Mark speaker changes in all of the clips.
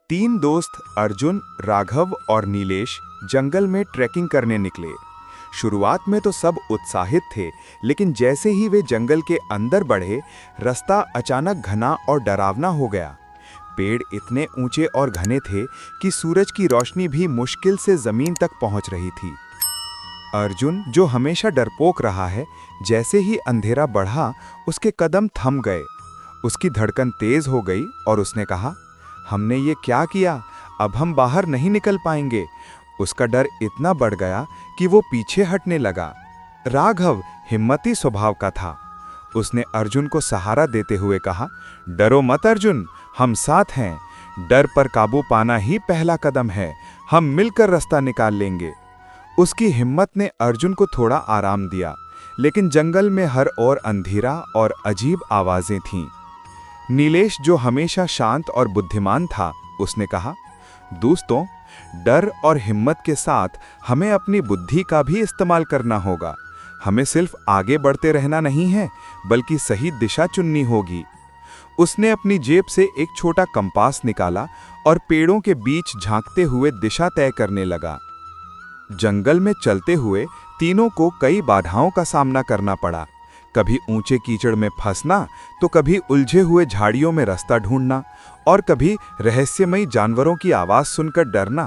Speaker 1: तीन दोस्त अर्जुन, राघव और नीलेश जंगल में ट्रैकिंग करने निकले। शुरुआत में तो सब उत्साहित थे, लेकिन जैसे ही वे जंगल के अंदर बढ़े, रास्ता अचानक घना और डरावना हो गया। पेड़ इतने ऊंचे और घने थे कि सूरज की रोशनी भी मुश्किल से जमीन तक पहुंच रही थी। अर्जुन, जो हमेशा डरपोक रहा है, जैसे ही अंधेरा बढ़ा, उसके कदम थम गए। उसकी धड़कन तेज हो गई और उसने कहा, हमने ये क्या किया? अब हम बाहर नहीं निकल पाएंगे। उसका डर इतना बढ़ गया कि वो पीछे हटने लगा। राघव हिम्मती स्वभाव का था। उसने अर्जुन को सहारा देते हुए कहा, डरो मत अर्जुन, हम साथ हैं। डर पर काबू पाना ही पहला कदम है। हम मिलकर रास्ता निकाल लेंगे। उसकी हिम्मत ने अर्जुन को थोड़ा आराम दिया, लेकिन जंगल में हर ओर अंधेरा और अजीब आवाजें थीं। नीलेश, जो हमेशा शांत और बुद्धिमान था, उसने कहा, दोस्तों, डर और हिम्मत के साथ हमें अपनी बुद्धि का भी इस्तेमाल करना होगा। हमें सिर्फ आगे बढ़ते रहना नहीं है, बल्कि सही दिशा चुननी होगी। उसने अपनी जेब से एक छोटा कंपास निकाला और पेड़ों के बीच झांकते हुए दिशा तय करने लगा। जंगल में चलते हुए तीनों को कई बाधाओं का सामना करना पड़ा। कभी ऊंचे कीचड़ में फंसना, तो कभी उलझे हुए झाड़ियों में रास्ता ढूंढना, और कभी रहस्यमयी जानवरों की आवाज सुनकर डरना।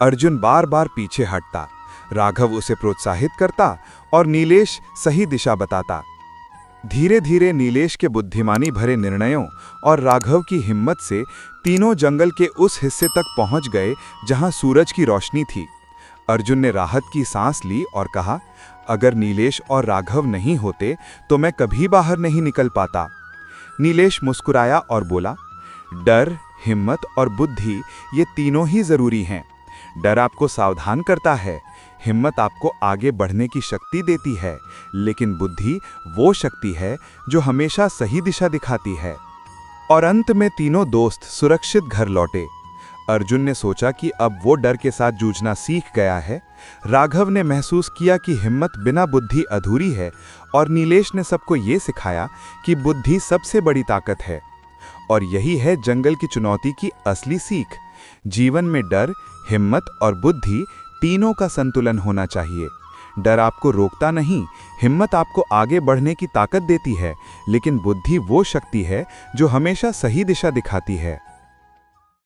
Speaker 1: अर्जुन बार बार पीछे हटता, राघव उसे प्रोत्साहित करता और नीलेश सही दिशा बताता। धीरे धीरे नीलेश के बुद्धिमानी भरे निर्णयों और राघव की हिम्मत से तीनों जंगल के उस हिस्से तक पहुंच गए जहां सूरज की रोशनी थी। अर्जुन ने राहत की सांस ली और कहा, अगर नीलेश और राघव नहीं होते तो मैं कभी बाहर नहीं निकल पाता। नीलेश मुस्कुराया और बोला, डर, हिम्मत और बुद्धि, ये तीनों ही जरूरी हैं। डर आपको सावधान करता है, हिम्मत आपको आगे बढ़ने की शक्ति देती है, लेकिन बुद्धि वो शक्ति है जो हमेशा सही दिशा दिखाती है। और अंत में तीनों दोस्त सुरक्षित घर लौटे। अर्जुन ने सोचा कि अब वो डर के साथ जूझना सीख गया है। राघव ने महसूस किया कि हिम्मत बिना बुद्धि अधूरी है, और नीलेश ने सबको ये सिखाया कि बुद्धि सबसे बड़ी ताकत है। और यही है जंगल की चुनौती की असली सीख। जीवन में डर, हिम्मत और बुद्धि तीनों का संतुलन होना चाहिए। डर आपको रोकता नहीं, हिम्मत आपको आगे बढ़ने की ताकत देती है, लेकिन बुद्धि वो शक्ति है जो हमेशा सही दिशा दिखाती है।